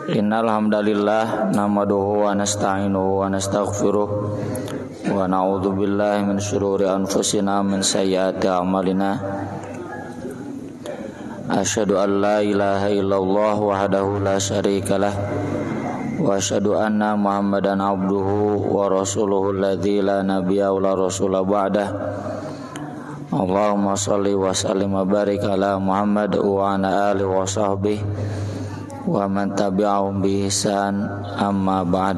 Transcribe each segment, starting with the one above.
Innal hamdalillah nahmaduhu wa nasta'inuhu wa nastaghfiruh wa na'udzu billahi min syururi anfusina min sayyiati a'malina. Asyhadu an la ilaha illallah wahdahu la syarikalah wa asyhadu anna Muhammadan abduhu wa rasuluhu alladzi la nabiyya wa la rasula ba'dah. Allahumma shalli wa sallim wa barik ala Muhammad wa ala alihi wa sahbihi wa man tabi'ahum bi ihsan, amma ba'd.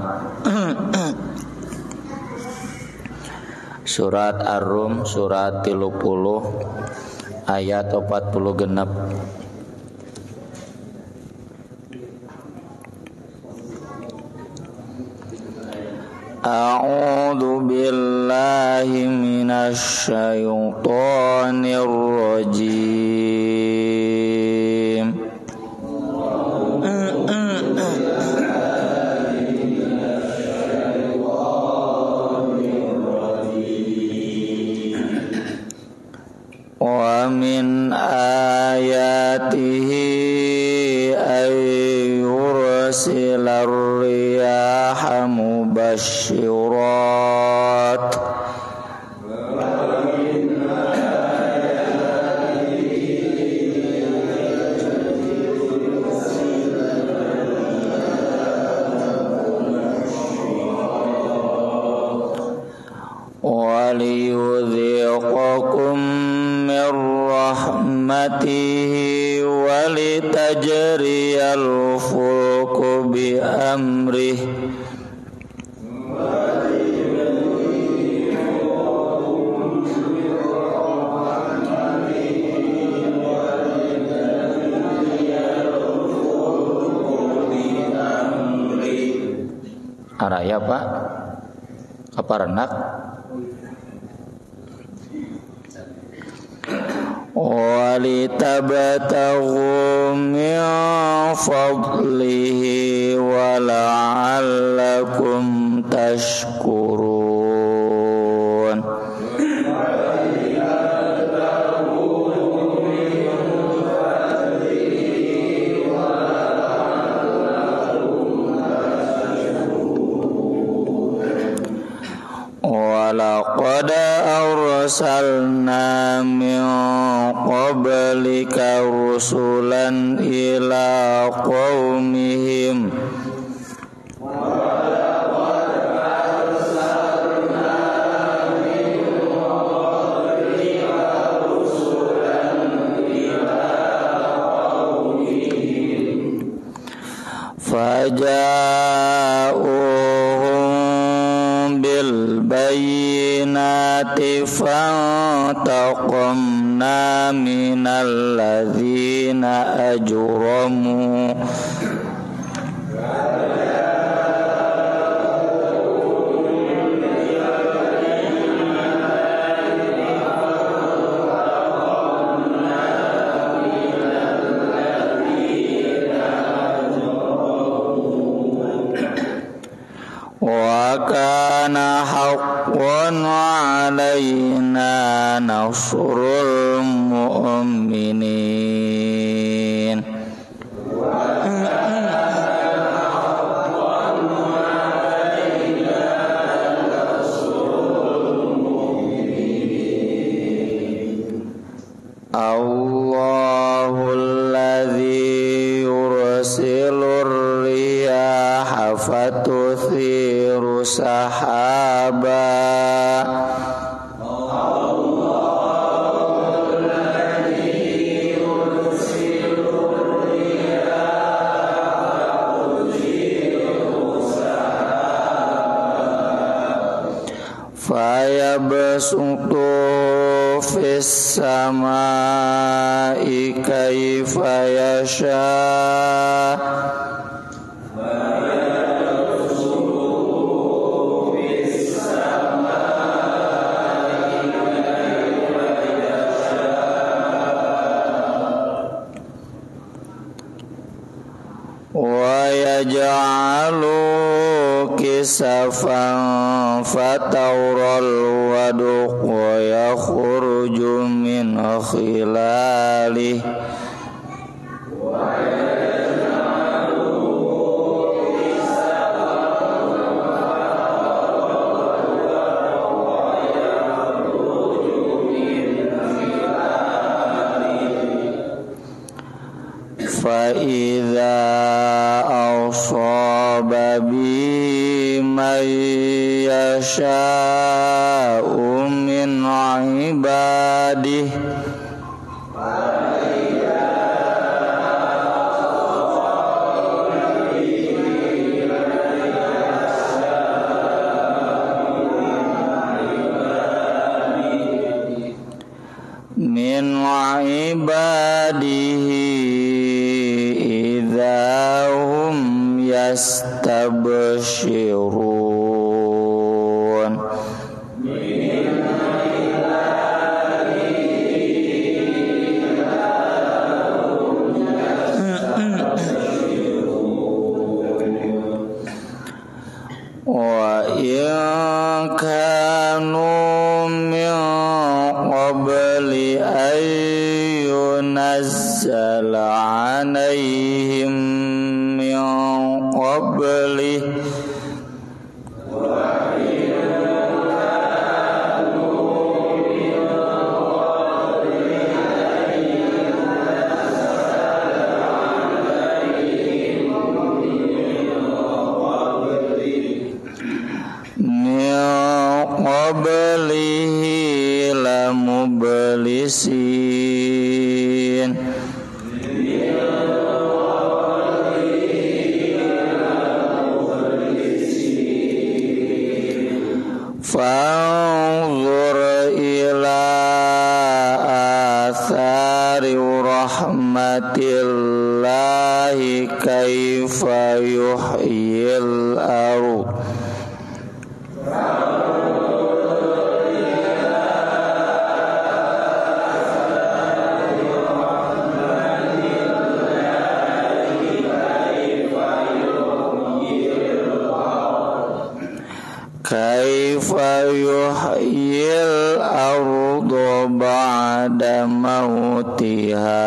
Surat Ar-Rum surat 30 ayat 40 genep. A'udzu billahi minasy syaithanir rajim. Wa min ayatihi ayyursilar riyaha mubasysyirat wa liyudhiqakum min rahmatihi wa litajriyal fulku bi amrihi araya Pak apa renak walitabtaghu min fadlihi wa la'allakum tashkurun. Walaqad arsalna min qablika rusulan ila qaumihim faja'uhum bil bayyinati fantaqamna minal ladzina ajramu wa kana haqqan 'alaina nasrul mu'minin. Allahul ladzi yursilur riyaha fatuthiru sahaba fayabsutu fis samai kaifa yasha wa yaj'alu kisafan fatawral waduq wa yakhruju min khilalih fa idza asaba bi may yasha'u min ibadihi min ibadihi idza hum yastabshirun wa in kanu min qabli ayyunazzala alaihim min qabli qablihi lamublisin fanzur ila athari rahmatillahi kaifa yuhyil ardh kaifa yuhyil ardu ba'da mautiha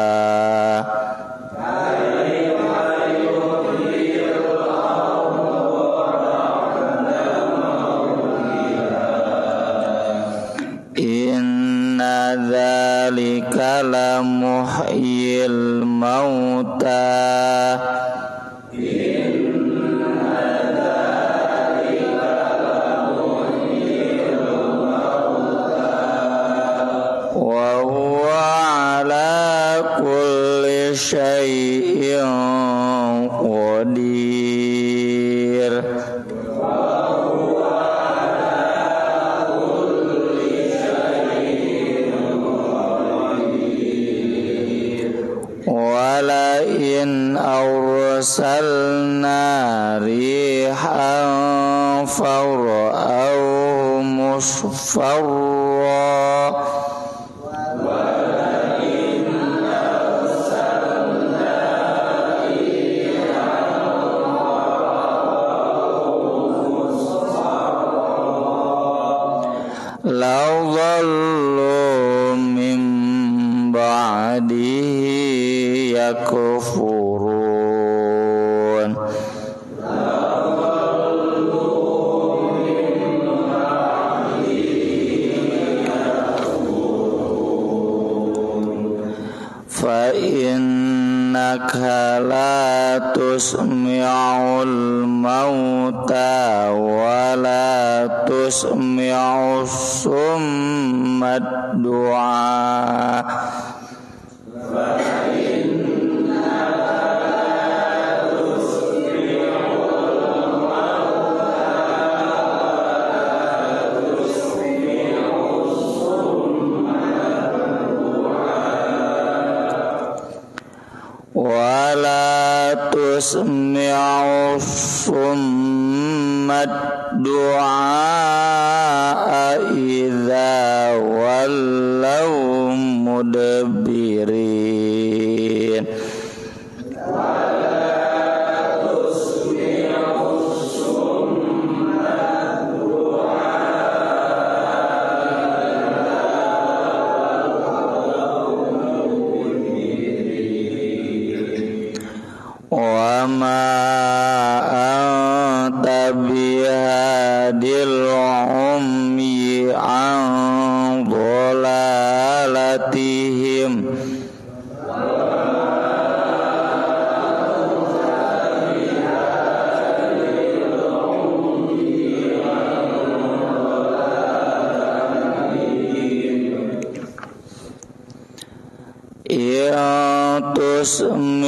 inna dzalika lamuhyil mauta wa huwa ala kulli syai'in qadir wala in arsalna rihan fara'ahu musfarra law dhallu min ba'dihi yakfurun fa innaka la tusmi'ul mauta wa la tusmi'us summa du'a wala tusmi'u summat du'a idza wallaw mudabbirin wa ma anta bihadil ummi an dhalalatihim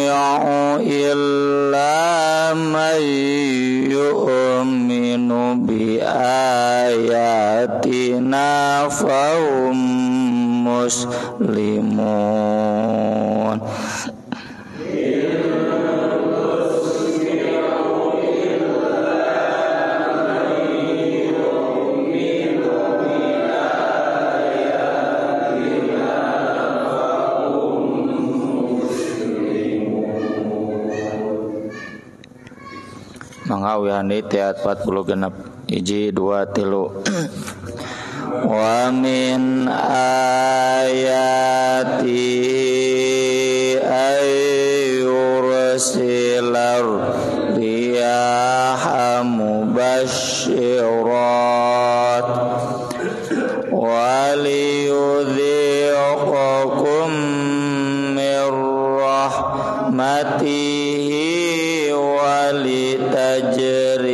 yusmi'u illa man yu'minu bi ayatina fahum muslimun. Mangawihani tiat 40 genep 1 2 3 wa min ayati ayyursilar riyaha mubasyirat wa liyudhiqakum mir rahmatihi wa litajriyal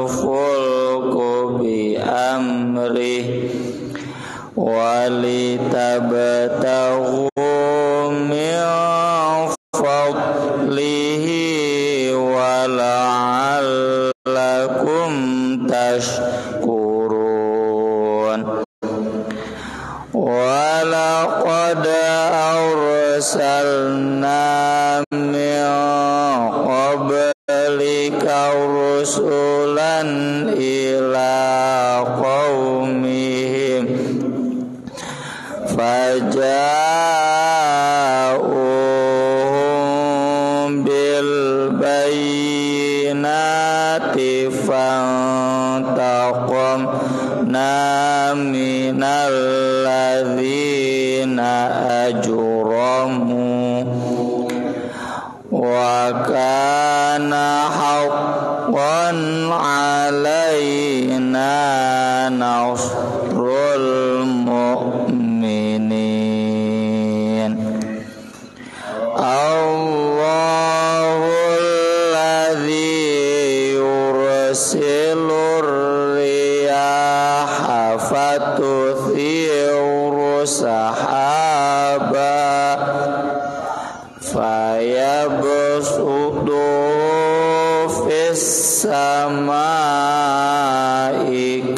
fulku bi amrihi wa litabtaghu min fadlihi wa la'allakum tashkurun. Wa laqad arsalna min qablika rusulan ila qaumihim faja'uhum bil bayyinati fantaqamna minal ladzina ajramu wa kana haqqan alaina nasrul mu'minin. Allahul ladzi yursilur riyaha fatuthiru sahaba fayabsutu fis samai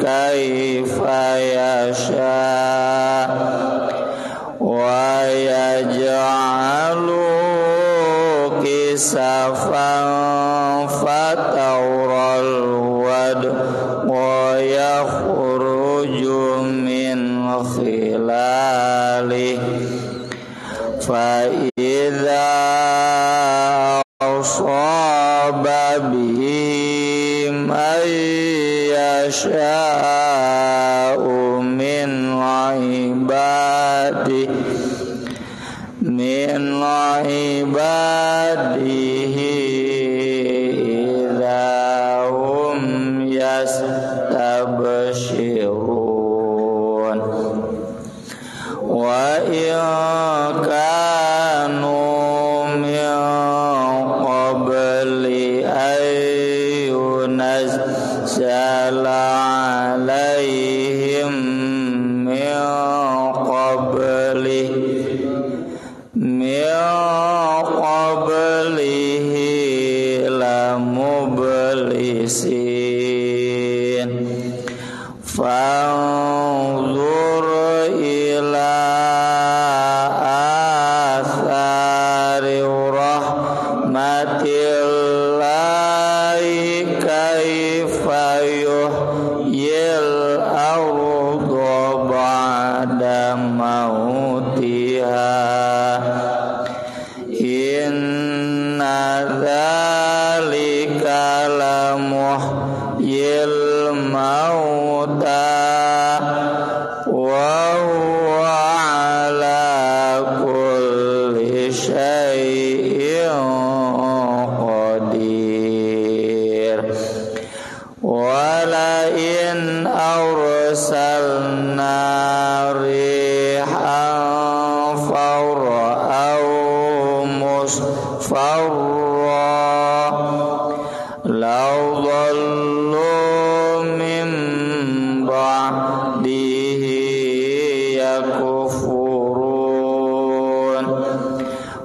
kaifa yasha wa yaj'alu kisafan fatawral wad wa yakhruju min khilalihi fa idza asaba bihi man yasha'u min ibadihi idza hum yastabshirun. Wa in kanu min qabli ayyunazzala alaihim min qablihi la mublisin fanzur ila athari rahmatillahi kaifa yuhyil arda ba'da mautiha inna dzalika lamuhyil mauta wa huwa ala kulli syai'in qadir. Wa la in arsalna rihan fara'aw musfarra law dhallu min ba'dihi yakfurun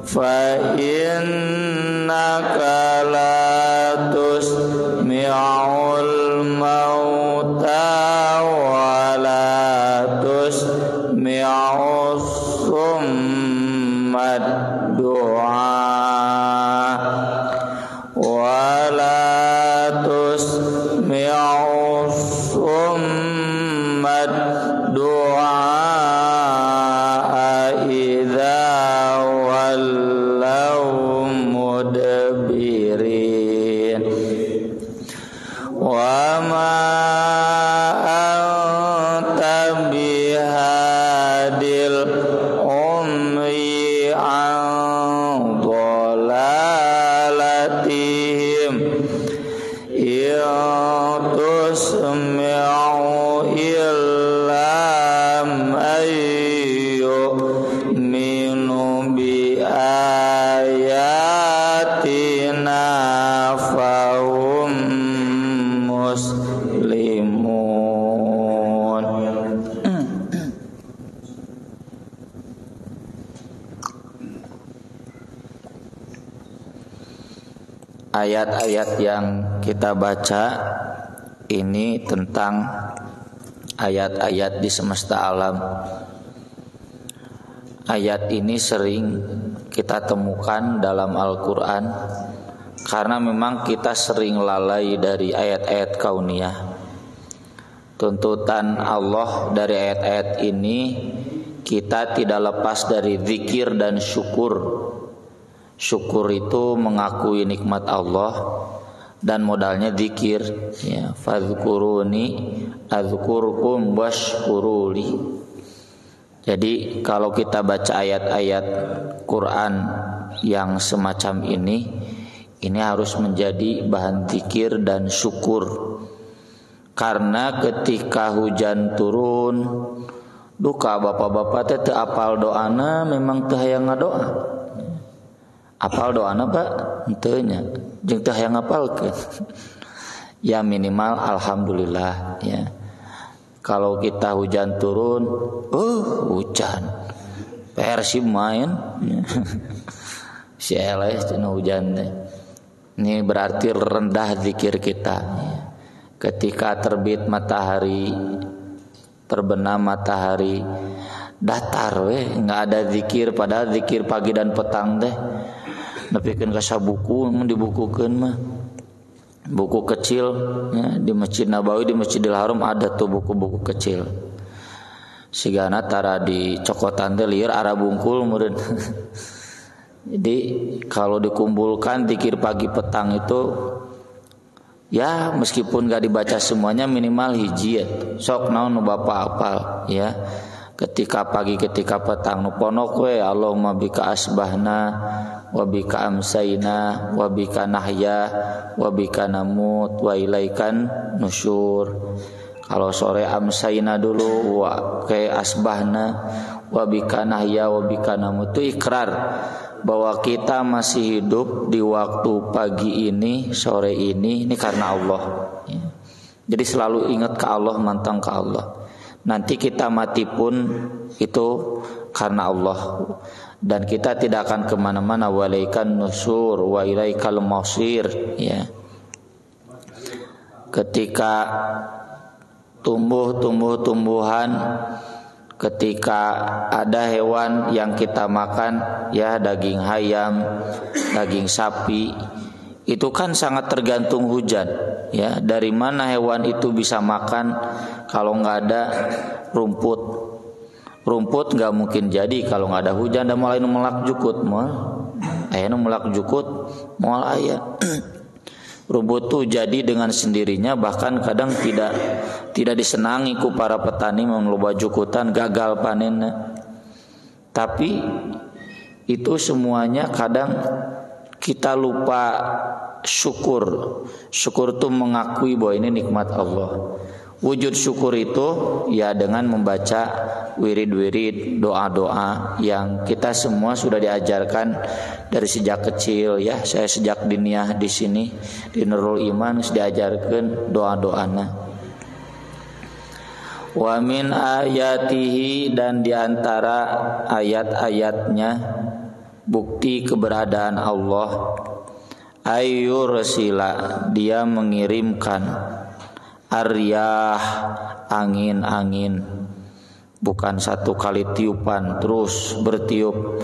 fa in ayat-ayat yang kita baca ini tentang ayat-ayat di semesta alam. Ayat ini sering kita temukan dalam Al-Quran karena memang kita sering lalai dari ayat-ayat kauniyah. Tuntutan Allah dari ayat-ayat ini, kita tidak lepas dari zikir dan syukur. Syukur itu mengakui nikmat Allah dan modalnya zikir, ya, fadzkuruni adzkurkum washkuruli. Jadi kalau kita baca ayat-ayat Quran yang semacam ini harus menjadi bahan zikir dan syukur. Karena ketika hujan turun, duka bapak-bapak teh apal doana memang teu hayang ngadoa. Apal doana Pak? Henteu nya. Jeung teu hayang ngapalkeun. Ya minimal alhamdulillah, ya. Kalau kita hujan turun, hujan. Persib main. Si eleh cenah hujan teh. Ini berarti rendah zikir kita. Ketika terbit matahari, terbenam matahari, datar enggak ada zikir, padahal zikir pagi dan petang teh. Nepikeun ka sabuku, mun dibukukeun mah. Buku kecil, ya, di Masjid Nabawi, di Masjidil Haram ada tuh buku-buku kecil. Sigana tara di cokotan teh lieur arah bungkul meureun. Jadi kalau dikumpulkan zikir pagi petang itu, ya meskipun gak dibaca semuanya minimal hiji ya. Sok naon nu Bapak apal, ya. Ketika pagi, ketika petang nu ponok we Allahumma bika asbahna wa bika amsayna wa bika nahya wa bika namut wa ilaikan nusyur. Kalau sore amsayna dulu, wa kayak asbahna wa bika nahya wa bika namut, itu ikrar bahwa kita masih hidup di waktu pagi ini, sore ini karena Allah. Jadi selalu ingat ke Allah, mantang ke Allah. Nanti kita mati pun itu karena Allah. Dan kita tidak akan kemana-mana. Walaikan nusur wa ilaikal masir, ya. Ketika tumbuhan, ketika ada hewan yang kita makan, ya, daging ayam, daging sapi, itu kan sangat tergantung hujan, ya. Dari mana hewan itu bisa makan kalau nggak ada rumput? Rumput nggak mungkin jadi kalau nggak ada hujan. Dan mulai melak jukut, melak jukut, mual ayah. Rumput tuh jadi dengan sendirinya, bahkan kadang tidak disenangi ku para petani meloba jukutan, gagal panennya. Tapi itu semuanya kadang kita lupa syukur. Syukur itu mengakui bahwa ini nikmat Allah. Wujud syukur itu ya dengan membaca wirid-wirid, doa-doa yang kita semua sudah diajarkan dari sejak kecil, ya. Saya sejak diniyah di sini di Nurul Iman diajarkan doa-doana. Wa min ayatihi, dan diantara ayat-ayatnya, bukti keberadaan Allah, ayyursila, dia mengirimkan aryah, angin-angin, bukan satu kali tiupan, terus bertiup.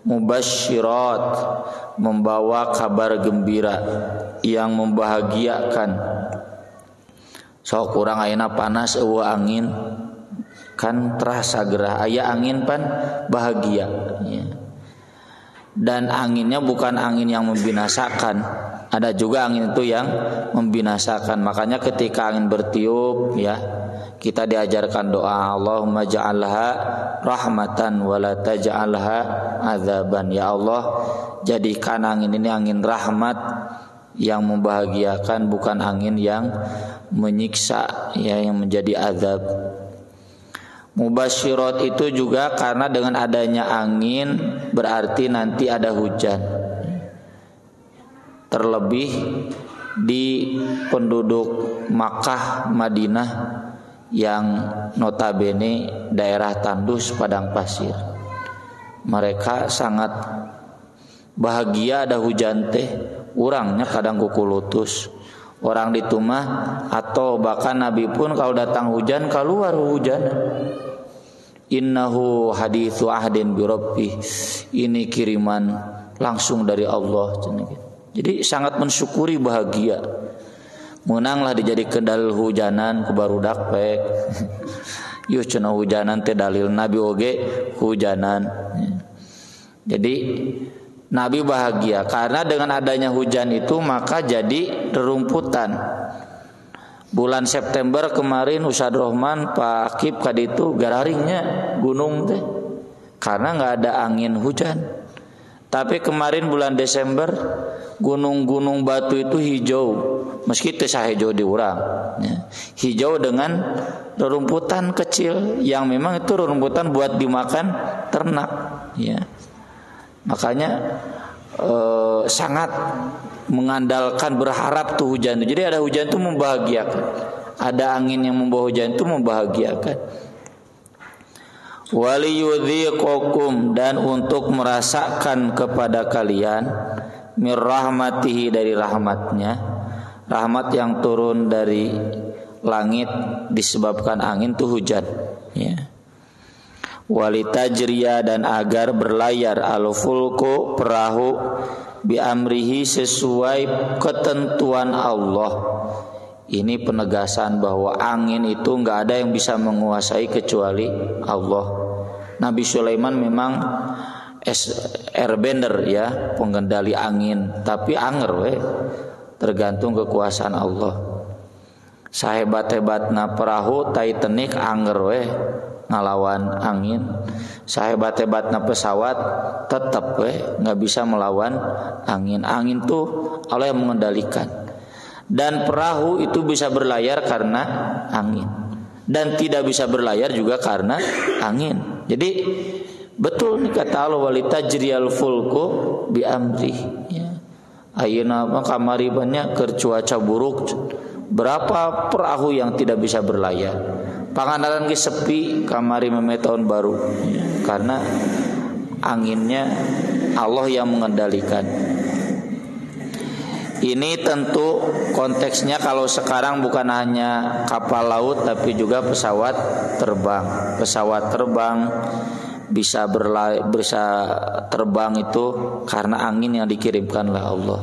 Mubasyirat, membawa kabar gembira yang membahagiakan. So kurang ayeuna panas eueuh angin, kan terasa gerah. Aya angin pan bahagia, ya. Dan anginnya bukan angin yang membinasakan, ada juga angin itu yang membinasakan. Makanya ketika angin bertiup, ya, kita diajarkan doa, Allahumma ja'alha rahmatan wa la taj'alha azaban. Ya Allah, jadikan angin ini angin rahmat yang membahagiakan, bukan angin yang menyiksa, ya, yang menjadi azab. Mubasyirat itu juga karena dengan adanya angin berarti nanti ada hujan. Terlebih di penduduk Makkah, Madinah yang notabene daerah tandus padang pasir. Mereka sangat bahagia ada hujan teh, urangnya kadang kukulutus orang di tumah, atau bahkan Nabi pun kalau datang hujan keluar hujan. Innahu haditsu ahdin bi rabbih, ini kiriman langsung dari Allah. Jadi sangat mensyukuri, bahagia. Menanglah dijadikan dalil hujanan ku barudak pek. Yuh cenah hujanan teh dalil Nabi oge hujanan. Jadi Nabi bahagia karena dengan adanya hujan itu maka jadi rerumputan. Bulan September kemarin Ustadz Rohman Pak Akib kaditu gararingnya gunung teh karena nggak ada angin hujan. Tapi kemarin bulan Desember gunung-gunung batu itu hijau, meski teh sahijau di urang, ya. Hijau dengan rerumputan kecil yang memang itu rerumputan buat dimakan ternak, ya. Makanya sangat mengandalkan, berharap tuh hujan. Jadi ada hujan itu membahagiakan, ada angin yang membawa hujan itu membahagiakan. Waliyudhiqakum, dan untuk merasakan kepada kalian mir rahmatihi, dari rahmatnya, rahmat yang turun dari langit disebabkan angin tuh hujan, ya. Walitajriya, dan agar berlayar al-fulku, perahu, bi amrihi, sesuai ketentuan Allah. Ini penegasan bahwa angin itu enggak ada yang bisa menguasai kecuali Allah. Nabi Sulaiman memang airbender, ya, pengendali angin, tapi anger we, tergantung kekuasaan Allah. Sahebat-hebatna perahu Titanic anger we ngalawan angin. Sahebat-hebatna pesawat tetap nggak bisa melawan angin. Angin tuh Allah yang mengendalikan. Dan perahu itu bisa berlayar karena angin, dan tidak bisa berlayar juga karena angin. Jadi betul nih kata Allah, walitajriyal fulku bi amri, ya. Ayeuna mah kamari banyak keur cuaca buruk, berapa perahu yang tidak bisa berlayar. Pangandaran ge sepi kamari meme tahun baru, ya, karena anginnya Allah yang mengendalikan. Ini tentu konteksnya kalau sekarang bukan hanya kapal laut tapi juga pesawat terbang. Pesawat terbang bisa terbang itu karena angin yang dikirimkan oleh Allah.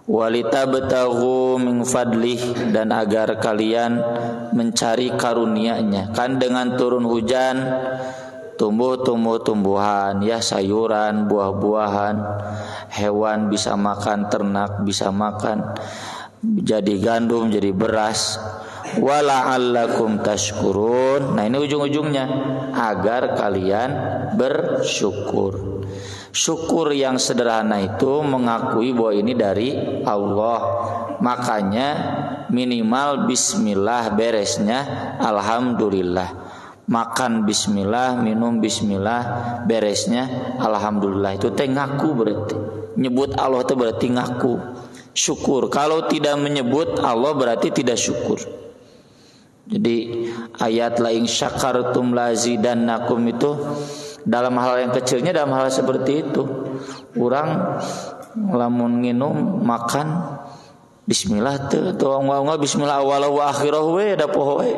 Walitabtaghu min fadlih, dan agar kalian mencari karunia-Nya. Kan dengan turun hujan tumbuh tumbuhan, ya, sayuran, buah-buahan, hewan bisa makan, ternak bisa makan, jadi gandum, jadi beras. Wala'allakum tashkurun. Nah, ini ujung-ujungnya agar kalian bersyukur. Syukur yang sederhana itu mengakui bahwa ini dari Allah. Makanya minimal bismillah, beresnya alhamdulillah. Makan bismillah, minum bismillah, beresnya alhamdulillah. Itu teh ngaku, berarti nyebut Allah itu berarti ngaku syukur. Kalau tidak menyebut Allah berarti tidak syukur. Jadi ayat la in syakartum lazidannakum itu dalam hal yang kecilnya, dalam hal seperti itu. Orang lamun nginum makan bismillah teu enggak bismillah awal wa akhirah we da poho we.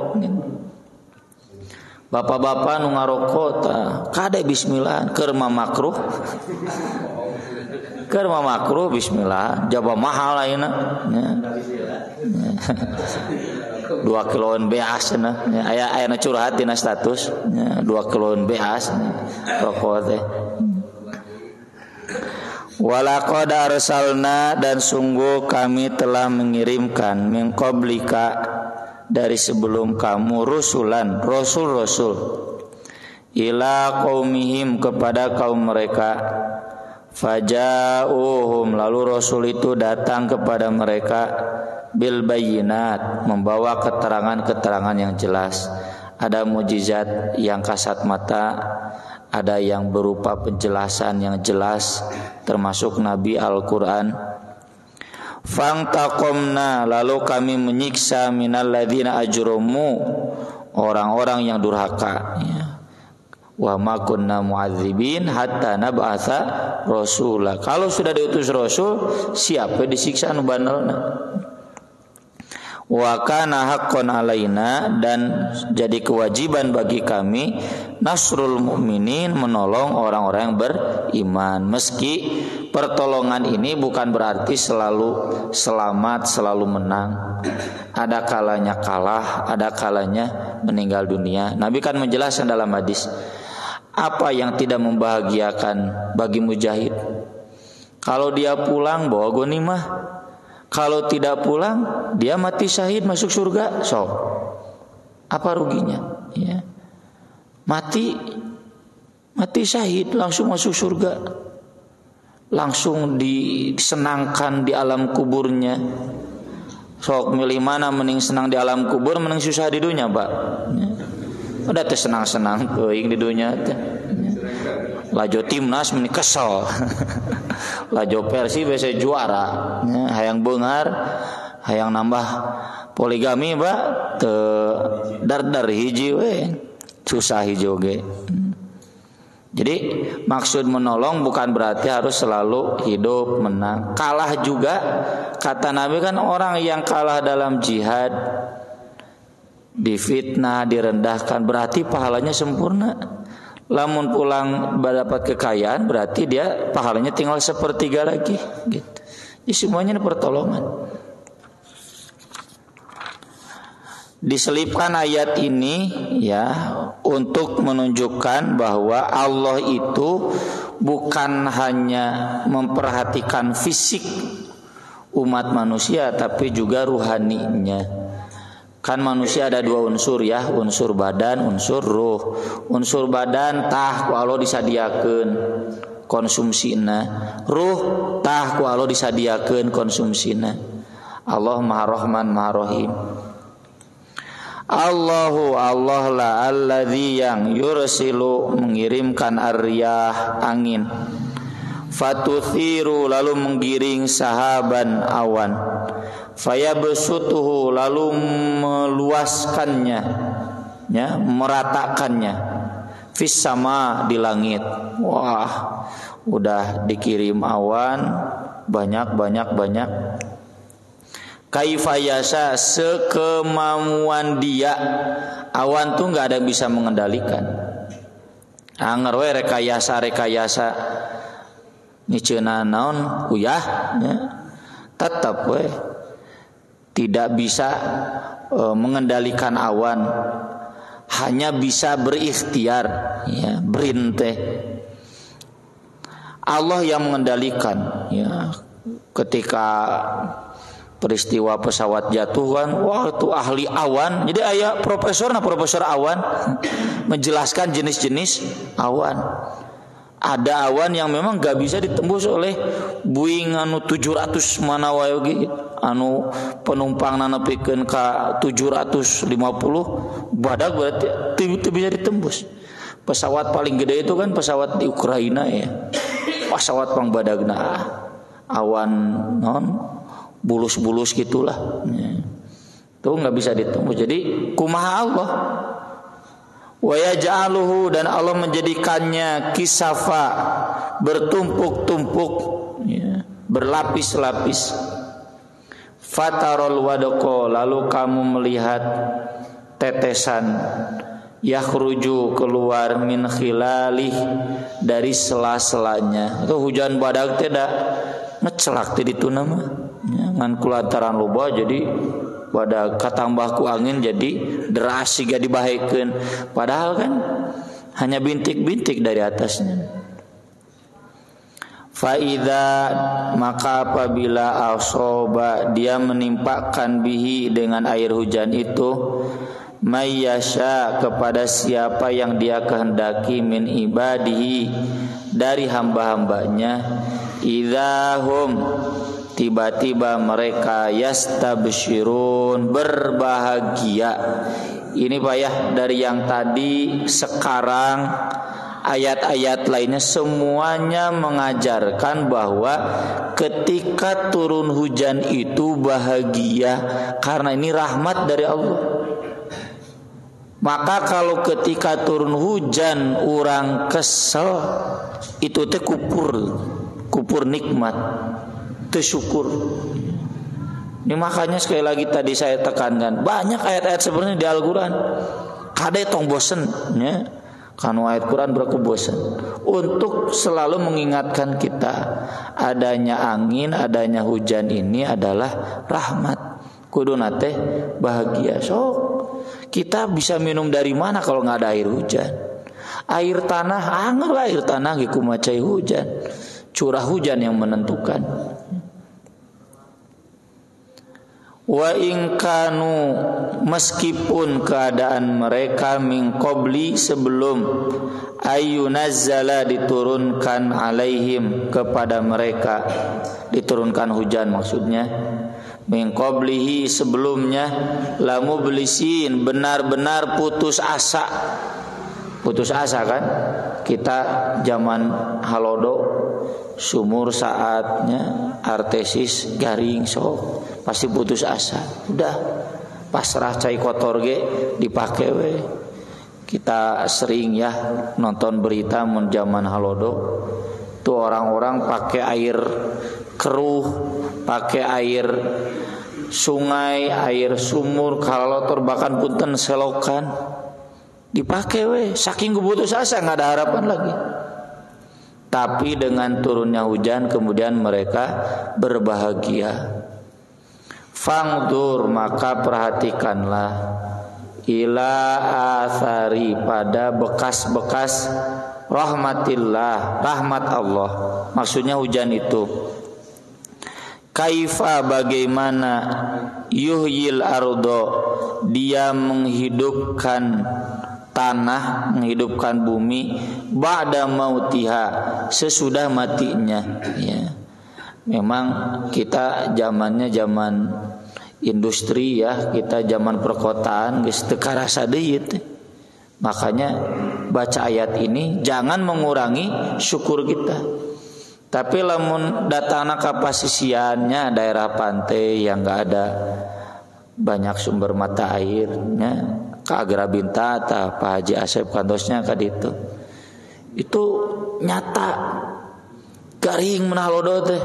Bapak-bapak nu ngarokok kade bismillah keur makruh. Keur makruh bismillah, jaba mahal ayeuna. 2 kiloan beas cenah. Aya curhat dina status, 2 kiloan beas rokok teh. Walaqad arsalna, dan sungguh kami telah mengirimkan min qablika, dari sebelum kamu, rusulan, rasul-rasul, ila qaumihim, kepada kaum mereka. Faja'uhum, lalu rasul itu datang kepada mereka, bil bayyinat, membawa keterangan-keterangan yang jelas. Ada mukjizat yang kasat mata, ada yang berupa penjelasan yang jelas, termasuk Nabi Al-Quran. Fantaqomna, lalu kami menyiksa minal ladzina ajramu, orang-orang yang durhaka, ya. Wa ma kunna mu'adzibin hatta nab'atsa rasula. Kalau sudah diutus rasul, siapa disiksa nu bandelna. Wa kana haqqan alaina, dan jadi kewajiban bagi kami nasrul mukminin, menolong orang-orang yang beriman. Meski pertolongan ini bukan berarti selalu selamat, selalu menang. Ada kalanya kalah, ada kalanya meninggal dunia. Nabi kan menjelaskan dalam hadis, apa yang tidak membahagiakan bagi mujahid? Kalau dia pulang bawa ghanimah, kalau tidak pulang dia mati syahid masuk surga. So, apa ruginya? Ya. Mati syahid langsung masuk surga, langsung disenangkan di alam kuburnya. Sok milih mana, mending senang di alam kubur, mending susah di dunia, Pak. Ya. Udah teh senang-senang teuing di dunia teh. Lajo timnas meni kesel. Lajo Persi biasa juara. Ya, hayang beungar, hayang nambah poligami, Pak. Teu dar hiji we. Susah hiji oge. Jadi maksud menolong bukan berarti harus selalu hidup menang. Kalah juga, kata Nabi kan orang yang kalah dalam jihad, difitnah, direndahkan, berarti pahalanya sempurna. Lamun pulang dapat kekayaan, berarti dia pahalanya tinggal 1/3 lagi gitu. Jadi semuanya ini pertolongan. Diselipkan ayat ini ya untuk menunjukkan bahwa Allah itu bukan hanya memperhatikan fisik umat manusia, tapi juga ruhaninya. Kan manusia ada 2 unsur ya, unsur badan, unsur ruh. Unsur badan tah ku Allah disadiakeun konsumsina, ruh tah ku Allah disadiakeun konsumsina. Allah Maha Rahman Maha Rahim. Allahu Allah la alladzi yang yursilu mengirimkan ar-riyah angin, fatuthiru lalu menggiring sahaban awan, fayabsutuhu lalu meluaskannya, ya, meratakannya, fis sama di langit. Wah, udah dikirim awan banyak. Kaifayasa sekemauan dia. Awan tuh nggak ada yang bisa mengendalikan. Anger we rekayasa niceuna naon uyah ya. Tetap we tidak bisa mengendalikan awan, hanya bisa berikhtiar ya, berinteh. Allah yang mengendalikan ya. Ketika peristiwa pesawat jatuh kan, wah itu ahli awan. Jadi aya profesor awan menjelaskan jenis-jenis awan. Ada awan yang memang gak bisa ditembus oleh Boeing anu 700 mana wae ge, anu penumpang nanepikeun ka 750 badag berarti teu bisa ditembus. Pesawat paling gede itu kan pesawat di Ukraina ya. Pesawat pang badagna awan non bulus-bulus gitulah. Itu nggak bisa ditembus. Jadi kumaha Allah. Wa yaj'aluhu, dan Allah menjadikannya kisafa, bertumpuk-tumpuk ya, berlapis-lapis. Fatarul wadqa, lalu kamu melihat tetesan yakhruju keluar min khilalih, dari sela-selanya. Itu hujan badag teh da ngecelak teh ditu nama ya, ngan kulantaran loba jadi pada katambah ku angin jadi deras siga dibahekeun, padahal kan hanya bintik-bintik dari atasnya. Faida, maka apabila asoba, dia menimpakan bihi dengan air hujan itu, mayyasha, kepada siapa yang dia kehendaki, min ibadihi, dari hamba-hambanya, idahum, tiba-tiba mereka yastabsyirun, berbahagia. Ini payah dari yang tadi, sekarang ayat-ayat lainnya semuanya mengajarkan bahwa ketika turun hujan itu bahagia, karena ini rahmat dari Allah. Maka kalau ketika turun hujan orang kesel, itu teh kupur nikmat, teu syukur. Ini makanya sekali lagi tadi saya tekankan, banyak ayat-ayat sebenarnya di Al-Qur'an kade tong bosen nya. Kanu ayat Quran berlaku bosan untuk selalu mengingatkan kita adanya angin, adanya hujan ini adalah rahmat. Kudu nate bahagia. So kita bisa minum dari mana kalau nggak ada air hujan? Air tanah, anggur air tanah gitu macai hujan. Curah hujan yang menentukan. Wa in kanu, meskipun keadaan mereka min qabli, sebelum ayyunazzala, diturunkan alaihim, kepada mereka, diturunkan hujan maksudnya, min qablihi, sebelumnya, la mublisin, benar-benar putus asa. Putus asa kan? Kita zaman halodo, sumur saatnya artesis garing, so pasti putus asa. Udah pasrah, cai kotor ge dipake we. Kita sering ya nonton berita mun zaman halodo, tuh orang-orang pakai air keruh, pakai air sungai, air sumur, kalotor, bahkan punten selokan dipakai we, saking putus asa, nggak ada harapan lagi. Tapi dengan turunnya hujan kemudian mereka berbahagia. Fangdur, maka perhatikanlah, ila athari, pada bekas-bekas rahmatillah, rahmat Allah. Maksudnya hujan itu. Kaifa, bagaimana, yuhyil ardo, dia menghidupkan tanah, menghidupkan bumi, ba'da mautiha, sesudah matinya. Ya. Memang kita zamannya zaman industri ya, kita zaman perkotaan geus teu karasa deui teh. Makanya baca ayat ini jangan mengurangi syukur kita. Tapi lamun datangna ka pasisiannya daerah pantai yang enggak ada banyak sumber mata airnya, ka Agrabinta ta Pak Haji Asep kantosnya ka ditu. Itu nyata garing menalodo teh,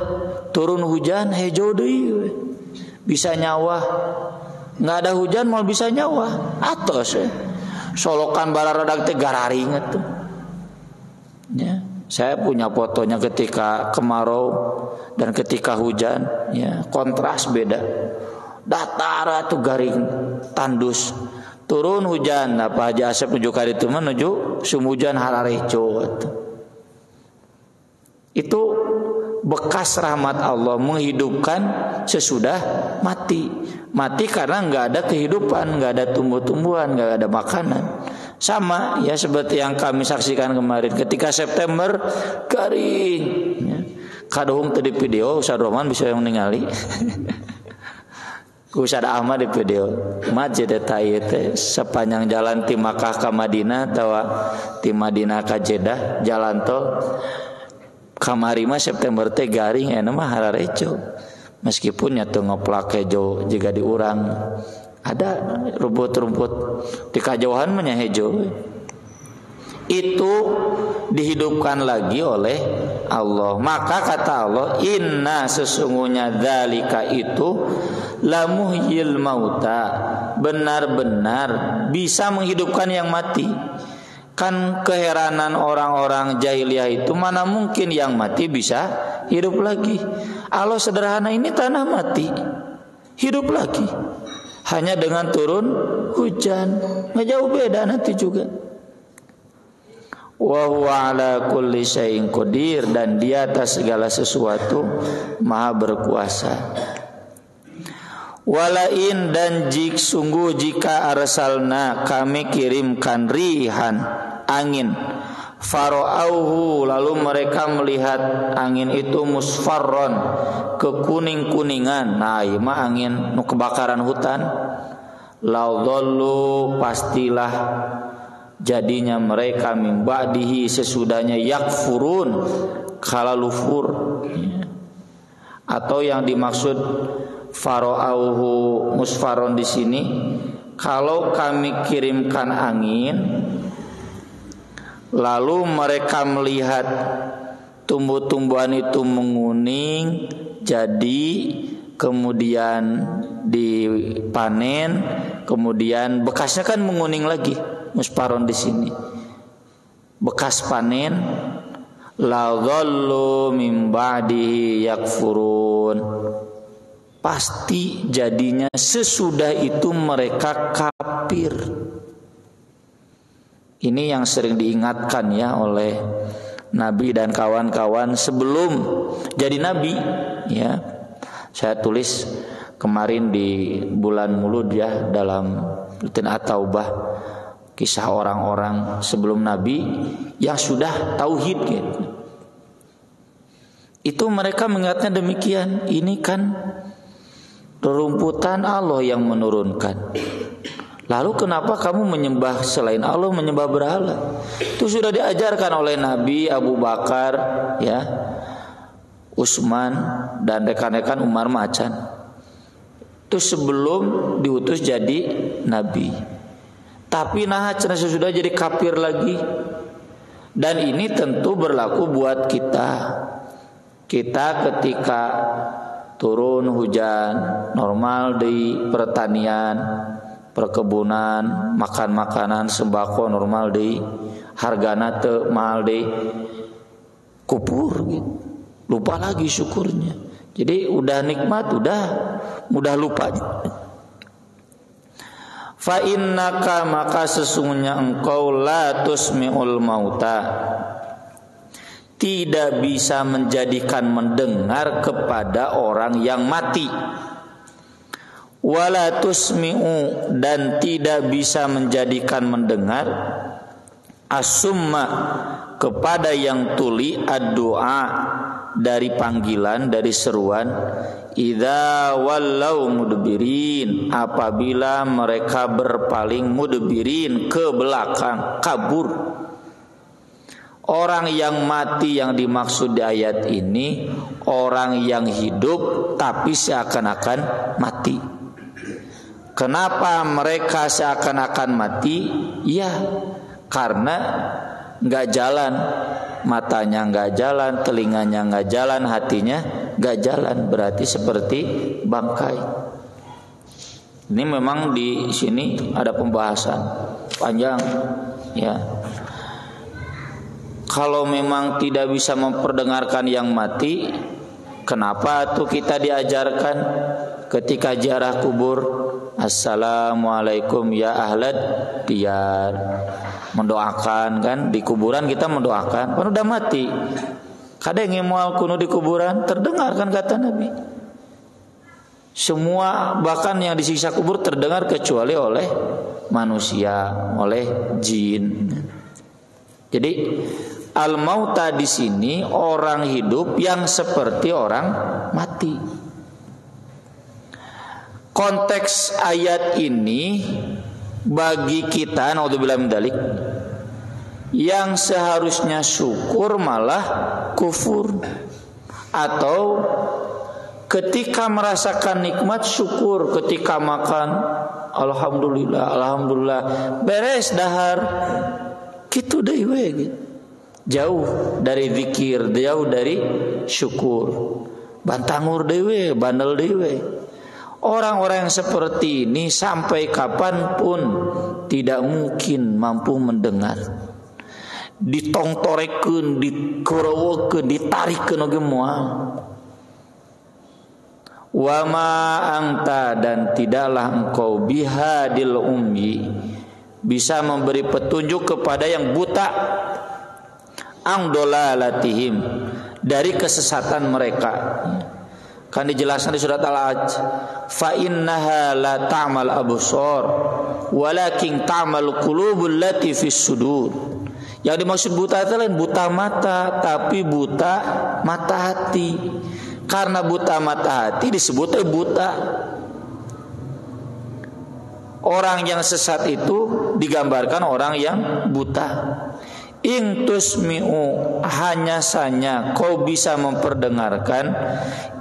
turun hujan hejo deui, bisa nyawa. Nggak ada hujan mau bisa nyawa, atos solokan bararadag teh gararing tuh. Ya, saya punya fotonya ketika kemarau dan ketika hujan, ya kontras beda. Datar tuh garing, tandus. Turun hujan, apa Haji Asep nuju ka ditu menuju sumujan hararejo tuh. Itu bekas rahmat Allah, menghidupkan sesudah mati. Mati karena nggak ada kehidupan, nggak ada tumbuh-tumbuhan, nggak ada makanan. Sama ya seperti yang kami saksikan kemarin ketika September garing. Ya. Kadohung tadi video Ustaz Roman bisa yang ningali. Ustaz Ahmad di video masjid teh sepanjang jalan ti Makkah ke Madinah atau ti Madinah ke Jeddah jalan tol. Kamari mah September teh garing ena mah hararejo. Meskipun nya teu ngoplak hejo jika diurang. Ada rumput-rumput di kajauhan mah nya hejo. Itu dihidupkan lagi oleh Allah. Maka kata Allah, inna, sesungguhnya dzalika itu la muhyil mauta, benar-benar bisa menghidupkan yang mati. Kan keheranan orang-orang jahiliyah itu, mana mungkin yang mati bisa hidup lagi. Allah sederhana ini tanah mati, hidup lagi hanya dengan turun hujan. Nggak jauh beda nanti juga. Wa huwa ala kulli syai'in qadir, dan di atas segala sesuatu maha berkuasa. Walain, dan sungguh jika arsalna, kami kirimkan rihan, angin, farauhu, lalu mereka melihat angin itu musfarron, kekuning-kuningan. Nah, ieu mah angin nu kebakaran hutan. Laudallu, pastilah jadinya mereka min ba'dihi, sesudahnya yakfurun, kalalufur. Atau yang dimaksud farauhu musfaron di sini kalau kami kirimkan angin, lalu mereka melihat tumbuh-tumbuhan itu menguning, jadi kemudian dipanen, kemudian bekasnya kan menguning lagi, musparon di sini. Bekas panen, la dhallu min ba'dihi yakfurun. Pasti jadinya sesudah itu mereka kafir. Ini yang sering diingatkan ya oleh Nabi dan kawan-kawan sebelum jadi Nabi ya. Saya tulis kemarin di bulan Mulud ya, dalam rutin At-Taubah, kisah orang-orang sebelum Nabi yang sudah tauhid gitu. Itu mereka mengingatnya demikian, ini kan rerumputan Allah yang menurunkan. Lalu kenapa kamu menyembah selain Allah, menyembah berhala? Itu sudah diajarkan oleh Nabi, Abu Bakar, ya, Utsman dan rekan-rekan Umar Macan. Itu sebelum diutus jadi Nabi. Tapi nah sudah jadi kafir lagi. Dan ini tentu berlaku buat kita. Kita ketika turun hujan normal di pertanian, perkebunan, makan makanan sembako normal di hargana teu mahal di kupur gitu. Lupa lagi syukurnya. Jadi udah nikmat, udah mudah lupa. Fa innaka, maka sesungguhnya engkau la tusmi'ul mauta, tidak bisa menjadikan mendengar kepada orang yang mati. Wala tusmi'u, dan tidak bisa menjadikan mendengar asumma, kepada yang tuli, ad-du'a, dari panggilan, dari seruan, idza wallau mudbirin, apabila mereka berpaling, mudbirin, ke belakang, kabur. Orang yang mati yang dimaksud di ayat ini orang yang hidup tapi seakan-akan mati. Kenapa mereka seakan-akan mati? Ya, karena nggak jalan, matanya nggak jalan, telinganya nggak jalan, hatinya nggak jalan, berarti seperti bangkai. Ini memang di sini ada pembahasan panjang, ya. Kalau memang tidak bisa memperdengarkan yang mati, kenapa tuh kita diajarkan ketika ziarah kubur, assalamualaikum ya ahlad diyar, mendoakan kan di kuburan, kita mendoakan kan udah mati. Kadang ngemual kuno di kuburan terdengar kan kata Nabi. Semua bahkan yang disiksa kubur terdengar kecuali oleh manusia, oleh jin. Jadi al-mauta di sini orang hidup yang seperti orang mati. Konteks ayat ini bagi kita, naudzubillah min dzalik, yang seharusnya syukur malah kufur, atau ketika merasakan nikmat syukur, ketika makan alhamdulillah, alhamdulillah, beres dahar gitu deh gitu. Jauh dari zikir, jauh dari syukur, bantangur dewe, bandel dewe. Orang-orang yang seperti ini sampai kapanpun tidak mungkin mampu mendengar. Ditongtorekeun, dikerowokeun, ditarikeun oge moal. Wa ma anta, dan tidaklah engkau bihadil ummi, bisa memberi petunjuk kepada yang buta, ang dolalatihim, dari kesesatan mereka. Kan dijelaskan di surat Al-Hajj, fa innaha la ta'mal absar walakin ta'mal qulubul lati fis sudur. Yang dimaksud buta itu lain buta mata, tapi buta mata hati. Karena buta mata hati disebutnya buta. Orang yang sesat itu digambarkan orang yang buta. In tusmi'u, hanya saja kau bisa memperdengarkan,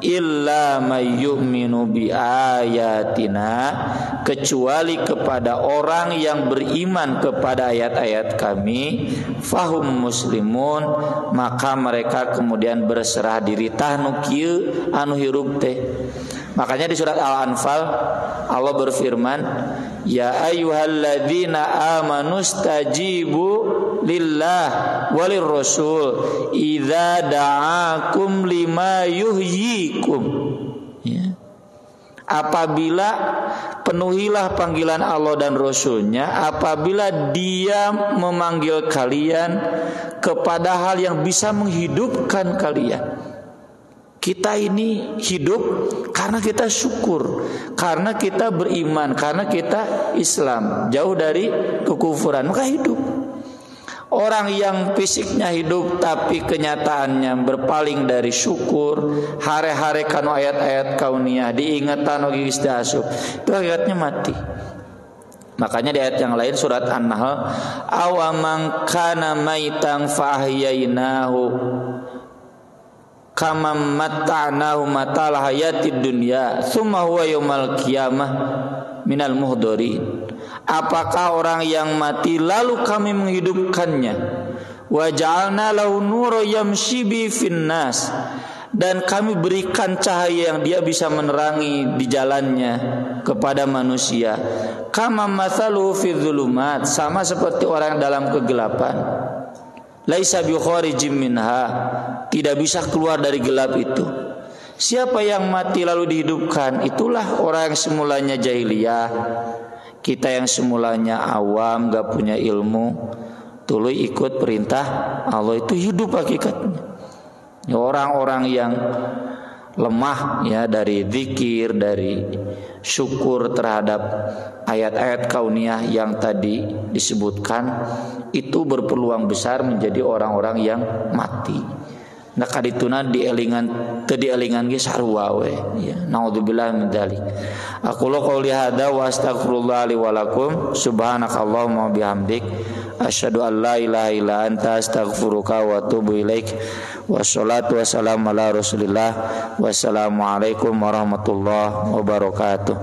illa may yu'minu bi ayatina, kecuali kepada orang yang beriman kepada ayat-ayat kami, fahum muslimun, maka mereka kemudian berserah diri. Tahnu kieu anu hirup teh. Makanya di surat Al-Anfal Allah berfirman, ya ayyuhalladzina amanu stajibu lillah walir rasul idza da'akum lima yuhyikum. Ya. Apabila penuhilah panggilan Allah dan Rasulnya apabila dia memanggil kalian kepada hal yang bisa menghidupkan kalian. Kita ini hidup karena kita syukur, karena kita beriman, karena kita Islam, jauh dari kekufuran, maka hidup. Orang yang fisiknya hidup tapi kenyataannya berpaling dari syukur, hare-hare kanu ayat-ayat kauniyah, diingatan oge geus diasup, itu hakikatnya mati. Makanya di ayat yang lain surat An-Nahl, awaman kana maitan fahyainahu kama mata'nahu matal hayatid dunya tsumma huwa yaumal qiyamah minal muhdarin. Apakah orang yang mati lalu kami menghidupkannya, wa ja'alna lahu nuran yamshi bi finnas, dan kami berikan cahaya yang dia bisa menerangi di jalannya kepada manusia, kama mathaluhu fi dzulumat, sama seperti orang dalam kegelapan, laisa bi kharijim minha, tidak bisa keluar dari gelap itu. Siapa yang mati lalu dihidupkan, itulah orang yang semulanya jahiliyah. Kita yang semulanya awam, gak punya ilmu, tuluy ikut perintah Allah, itu hidup hakikatnya. Orang-orang yang lemah ya dari zikir, dari syukur terhadap ayat-ayat kauniyah yang tadi disebutkan, itu berpeluang besar menjadi orang-orang yang mati. Nah kadituna dielingan teu dielingan ge sarua we ya, naudzubillah min dzalik. Aku qouli hada wa astaghfirullah li wa lakum, subhanakallahumma bihamdik, asyhadu an la ilaha illa anta, astaghfiruka wa atubu ilaik. Wassalatu wassalamu ala Rasulillah. Wassalamualaikum warahmatullahi wabarakatuh.